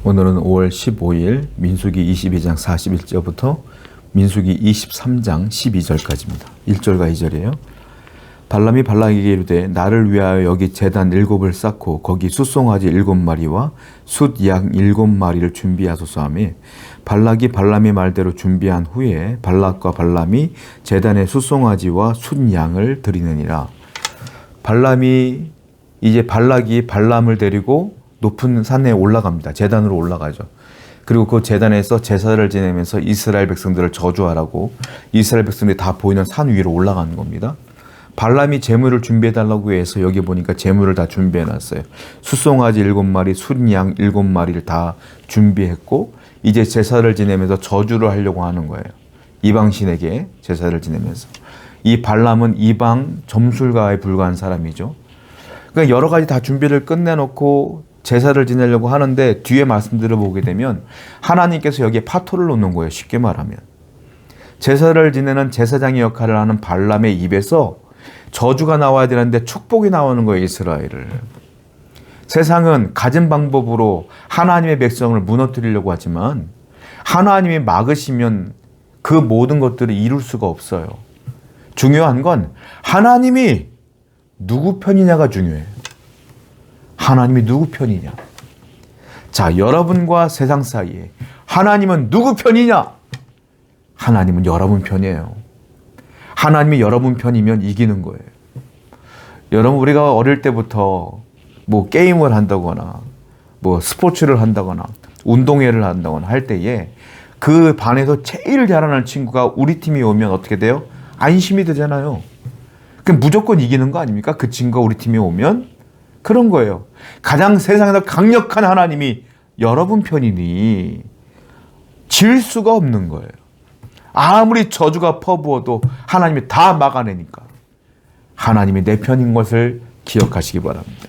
오늘은 5월 15일 민수기 22장 41절부터 민수기 23장 12절까지입니다. 1절과 2절이에요. 발람이 발락에게 이르되 나를 위하여 여기 제단 7을 쌓고 거기 숫송아지 7마리와 숫양 7마리를 준비하소서 하며 발락이 발람의 말대로 준비한 후에 발락과 발람이 제단에 숫송아지와 숫양을 드리느니라. 발락이 발람을 데리고 높은 산에 올라갑니다. 제단으로 올라가죠. 그리고 그 제단에서 제사를 지내면서 이스라엘 백성들을 저주하라고 이스라엘 백성들이 다 보이는 산 위로 올라가는 겁니다. 발람이 제물을 준비해달라고 해서 여기 보니까 제물을 다 준비해놨어요. 숫송아지 7마리, 숫양 7마리를 다 준비했고 이제 제사를 지내면서 저주를 하려고 하는 거예요. 이방신에게 제사를 지내면서. 이 발람은 이방 점술가에 불과한 사람이죠. 그러니까 여러 가지 다 준비를 끝내놓고 제사를 지내려고 하는데 뒤에 말씀들을 보게 되면 하나님께서 여기에 파토를 놓는 거예요. 쉽게 말하면. 제사를 지내는 제사장의 역할을 하는 발람의 입에서 저주가 나와야 되는데 축복이 나오는 거예요. 이스라엘을. 세상은 가진 방법으로 하나님의 백성을 무너뜨리려고 하지만 하나님이 막으시면 그 모든 것들을 이룰 수가 없어요. 중요한 건 하나님이 누구 편이냐가 중요해요. 하나님이 누구 편이냐. 자, 여러분과 세상 사이에 하나님은 누구 편이냐? 하나님은 여러분 편이에요. 하나님이 여러분 편이면 이기는 거예요. 여러분, 우리가 어릴 때부터 뭐 게임을 한다거나 뭐 스포츠를 한다거나 운동회를 한다거나 할 때에 그 반에서 제일 잘하는 친구가 우리 팀이 오면 어떻게 돼요? 안심이 되잖아요. 그럼 무조건 이기는 거 아닙니까? 그 친구가 우리 팀에 오면 그런 거예요. 가장 세상에서 강력한 하나님이 여러분 편이니 질 수가 없는 거예요. 아무리 저주가 퍼부어도 하나님이 다 막아내니까 하나님이 내 편인 것을 기억하시기 바랍니다.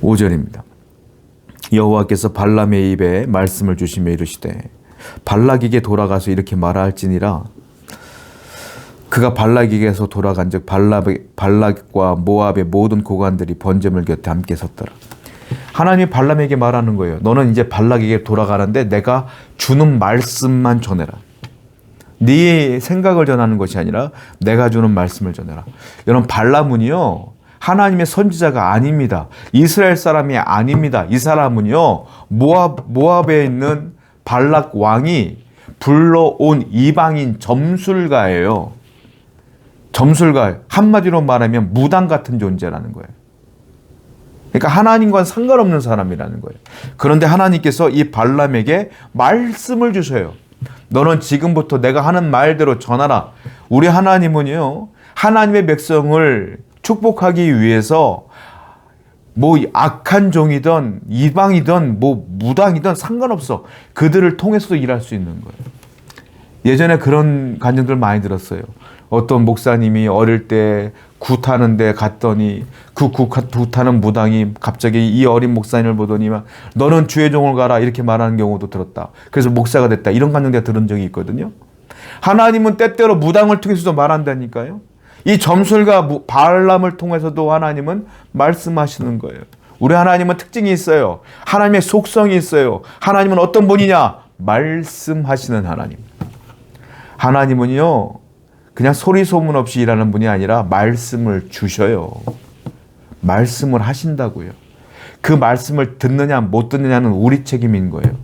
5절입니다. 여호와께서 발람의 입에 말씀을 주시며 이르시되 발락에게 돌아가서 이렇게 말할지니라. 그가 발락에게서 돌아간즉 발락과 모압의 모든 고관들이 번제물 곁에 함께 섰더라. 하나님이 발람에게 말하는 거예요. 너는 이제 발락에게 돌아가는데 내가 주는 말씀만 전해라. 네 생각을 전하는 것이 아니라 내가 주는 말씀을 전해라. 여러분, 발람은요 하나님의 선지자가 아닙니다. 이스라엘 사람이 아닙니다. 이 사람은요 모압에 있는 발락 왕이 불러온 이방인 점술가예요. 점술가, 한마디로 말하면 무당 같은 존재라는 거예요. 그러니까 하나님과는 상관없는 사람이라는 거예요. 그런데 하나님께서 이 발람에게 말씀을 주셔요. 너는 지금부터 내가 하는 말대로 전하라. 우리 하나님은요 하나님의 백성을 축복하기 위해서 뭐 악한 종이든 이방이든 뭐 무당이든 상관없어. 그들을 통해서도 일할 수 있는 거예요. 예전에 그런 간증들 많이 들었어요. 어떤 목사님이 어릴 때 굿하는 데 갔더니 그 굿하는 무당이 갑자기 이 어린 목사님을 보더니 막 너는 주의 종을 가라 이렇게 말하는 경우도 들었다. 그래서 목사가 됐다. 이런 간증 들은 적이 있거든요. 하나님은 때때로 무당을 통해서도 말한다니까요. 이 점술가 발람을 통해서도 하나님은 말씀하시는 거예요. 우리 하나님은 특징이 있어요. 하나님의 속성이 있어요. 하나님은 어떤 분이냐? 말씀하시는 하나님. 하나님은요 그냥 소리 소문 없이 일하는 분이 아니라 말씀을 주셔요. 말씀을 하신다고요. 그 말씀을 듣느냐 못 듣느냐는 우리 책임인 거예요.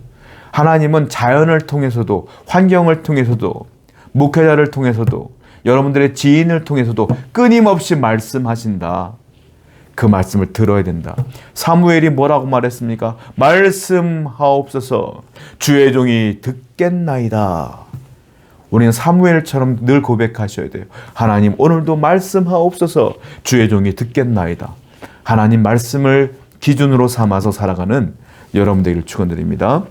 하나님은 자연을 통해서도 환경을 통해서도 목회자를 통해서도 여러분들의 지인을 통해서도 끊임없이 말씀하신다. 그 말씀을 들어야 된다. 사무엘이 뭐라고 말했습니까? 말씀하옵소서 주의 종이 듣겠나이다. 우리는 사무엘처럼 늘 고백하셔야 돼요. 하나님 오늘도 말씀하옵소서 주의 종이 듣겠나이다. 하나님 말씀을 기준으로 삼아서 살아가는 여러분들을 축원드립니다.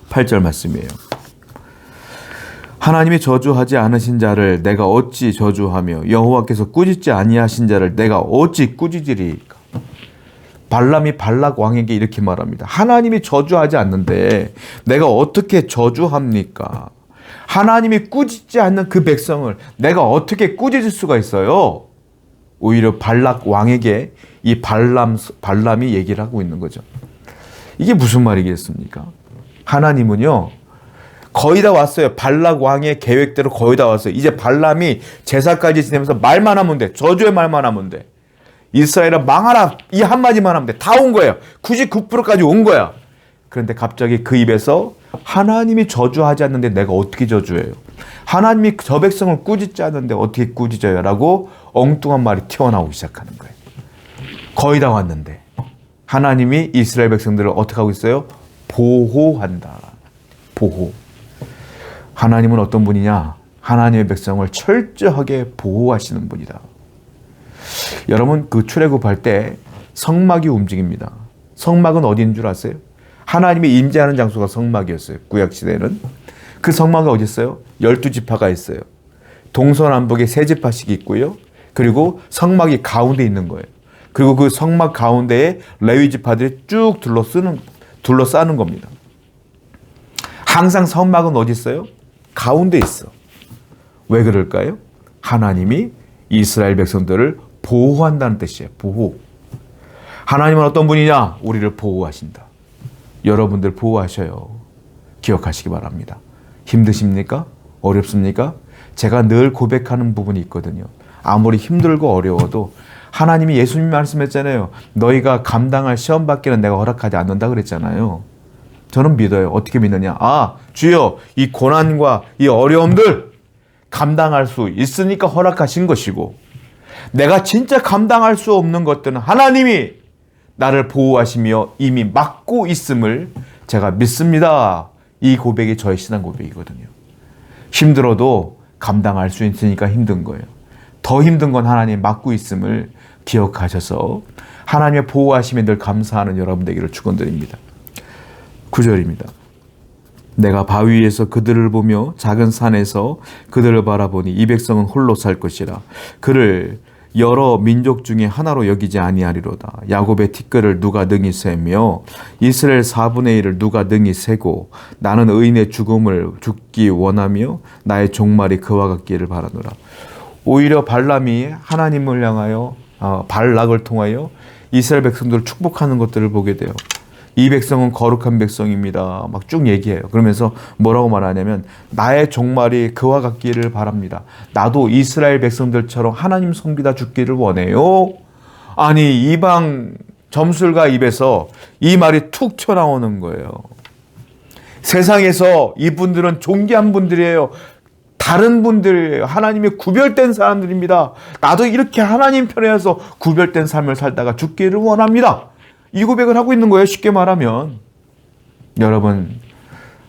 8절 말씀이에요. 하나님이 저주하지 않으신 자를 내가 어찌 저주하며 여호와께서 꾸짖지 아니하신 자를 내가 어찌 꾸짖으리까. 발람이 발락 왕에게 이렇게 말합니다. 하나님이 저주하지 않는데 내가 어떻게 저주합니까? 하나님이 꾸짖지 않는 그 백성을 내가 어떻게 꾸짖을 수가 있어요? 오히려 발락 왕에게 이 발람이 얘기를 하고 있는 거죠. 이게 무슨 말이겠습니까? 하나님은요, 거의 다 왔어요. 발락 왕의 계획대로 거의 다 왔어요. 이제 발람이 제사까지 지내면서 말만 하면 돼. 저주의 말만 하면 돼. 이스라엘아 망하라, 이 한마디만 하면 돼. 다 온 거예요. 99%까지 온 거야. 그런데 갑자기 그 입에서 하나님이 저주하지 않는데 내가 어떻게 저주해요? 하나님이 저 백성을 꾸짖지 않는데 어떻게 꾸짖어요? 라고 엉뚱한 말이 튀어나오기 시작하는 거예요. 거의 다 왔는데 하나님이 이스라엘 백성들을 어떻게 하고 있어요? 보호한다. 보호. 하나님은 어떤 분이냐? 하나님의 백성을 철저하게 보호하시는 분이다. 여러분, 그 출애굽할 때 성막이 움직입니다. 성막은 어디인 줄 아세요? 하나님이 임재하는 장소가 성막이었어요. 구약시대는. 그 성막이 어디 있어요? 12지파가 있어요. 동서남북에 3지파씩 있고요. 그리고 성막이 가운데 있는 거예요. 그리고 그 성막 가운데에 레위지파들이 쭉 둘러싸는 겁니다. 항상 성막은 어디 있어요? 가운데 있어. 왜 그럴까요? 하나님이 이스라엘 백성들을 보호한다는 뜻이에요. 보호. 하나님은 어떤 분이냐? 우리를 보호하신다. 여러분들 보호하셔요. 기억하시기 바랍니다. 힘드십니까? 어렵습니까? 제가 늘 고백하는 부분이 있거든요. 아무리 힘들고 어려워도 하나님이 예수님 말씀했잖아요. 너희가 감당할 시험 받기는 내가 허락하지 않는다 그랬잖아요. 저는 믿어요. 어떻게 믿느냐? 아, 주여, 이 고난과 이 어려움들 감당할 수 있으니까 허락하신 것이고, 내가 진짜 감당할 수 없는 것들은 하나님이 나를 보호하시며 이미 막고 있음을 제가 믿습니다. 이 고백이 저의 신앙 고백이거든요. 힘들어도 감당할 수 있으니까 힘든 거예요. 더 힘든 건 하나님 막고 있음을 기억하셔서 하나님의 보호하심에 늘 감사하는 여러분 되기를 축원드립니다. 9절입니다. 내가 바위 위에서 그들을 보며 작은 산에서 그들을 바라보니 이 백성은 홀로 살 것이라. 그를 여러 민족 중에 하나로 여기지 아니하리로다. 야곱의 티끌을 누가 능히 세며 이스라엘 4분의 1을 누가 능히 세고 나는 의인의 죽기 원하며 나의 종말이 그와 같기를 바라노라. 오히려 발람이 하나님을 향하여 발락을 통하여 이스라엘 백성들을 축복하는 것들을 보게 돼요. 이 백성은 거룩한 백성입니다. 막 쭉 얘기해요. 그러면서 뭐라고 말하냐면 나의 종말이 그와 같기를 바랍니다. 나도 이스라엘 백성들처럼 하나님 섬기다 죽기를 원해요. 아니, 이방 점술가 입에서 이 말이 툭 튀어나오는 거예요. 세상에서 이분들은 존귀한 분들이에요. 다른 분들이에요. 하나님이 구별된 사람들입니다. 나도 이렇게 하나님 편에서 구별된 삶을 살다가 죽기를 원합니다. 이 고백을 하고 있는 거예요. 쉽게 말하면. 여러분,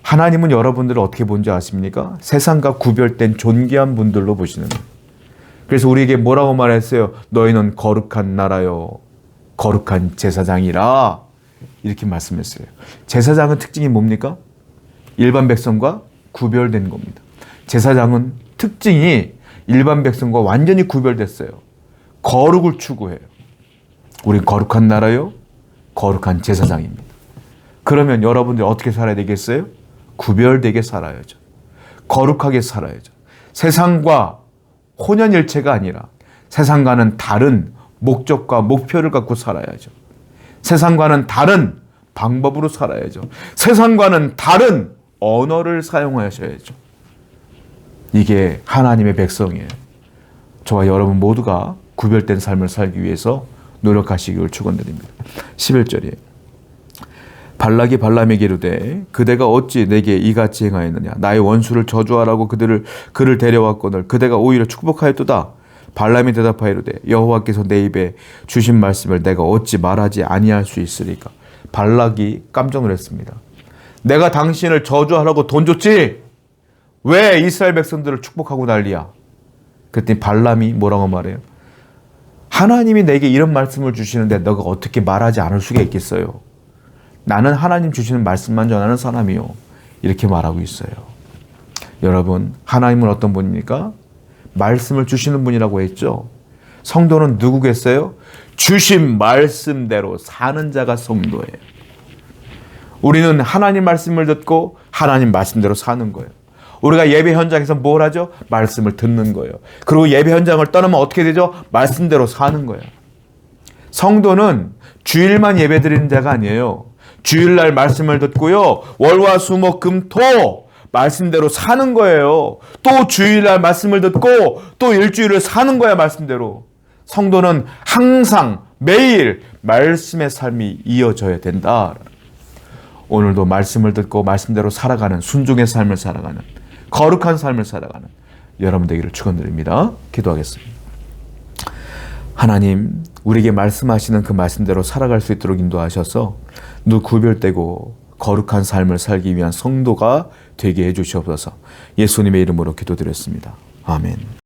하나님은 여러분들을 어떻게 본지 아십니까? 세상과 구별된 존귀한 분들로 보시는 거예요. 그래서 우리에게 뭐라고 말했어요? 너희는 거룩한 나라요, 거룩한 제사장이라, 이렇게 말씀했어요. 제사장은 특징이 뭡니까? 일반 백성과 구별된 겁니다. 제사장은 특징이 일반 백성과 완전히 구별됐어요. 거룩을 추구해요. 우린 거룩한 나라요, 거룩한 제사장입니다. 그러면 여러분들이 어떻게 살아야 되겠어요? 구별되게 살아야죠. 거룩하게 살아야죠. 세상과 혼연일체가 아니라 세상과는 다른 목적과 목표를 갖고 살아야죠. 세상과는 다른 방법으로 살아야죠. 세상과는 다른 언어를 사용하셔야죠. 이게 하나님의 백성이에요. 저와 여러분 모두가 구별된 삶을 살기 위해서 노력하시기를 축원드립니다. 11절이에요. 발락이 발람에게 이르되 그대가 어찌 내게 이같이 행하였느냐. 나의 원수를 저주하라고 그를 데려왔거늘 그대가 오히려 축복하였도다. 발람이 대답하여 이르되 여호와께서 내 입에 주신 말씀을 내가 어찌 말하지 아니할 수 있으리까. 발락이 깜짝 놀랐습니다. 내가 당신을 저주하라고 돈 줬지? 왜 이스라엘 백성들을 축복하고 난리야? 그랬더니 발람이 뭐라고 말해요? 하나님이 내게 이런 말씀을 주시는데 너가 어떻게 말하지 않을 수가 있겠어요? 나는 하나님 주시는 말씀만 전하는 사람이요. 이렇게 말하고 있어요. 여러분, 하나님은 어떤 분입니까? 말씀을 주시는 분이라고 했죠. 성도는 누구겠어요? 주신 말씀대로 사는 자가 성도예요. 우리는 하나님 말씀을 듣고 하나님 말씀대로 사는 거예요. 우리가 예배 현장에서 뭘 하죠? 말씀을 듣는 거예요. 그리고 예배 현장을 떠나면 어떻게 되죠? 말씀대로 사는 거예요. 성도는 주일만 예배 드리는 자가 아니에요. 주일날 말씀을 듣고요. 월화수목금토 말씀대로 사는 거예요. 또 주일날 말씀을 듣고 또 일주일을 사는 거야, 말씀대로. 성도는 항상 매일 말씀의 삶이 이어져야 된다. 오늘도 말씀을 듣고 말씀대로 살아가는 순종의 삶을 살아가는 거룩한 삶을 살아가는 여러분 되기를 축원드립니다. 기도하겠습니다. 하나님, 우리에게 말씀하시는 그 말씀대로 살아갈 수 있도록 인도하셔서 누 구별되고 거룩한 삶을 살기 위한 성도가 되게 해주시옵소서. 예수님의 이름으로 기도드렸습니다. 아멘.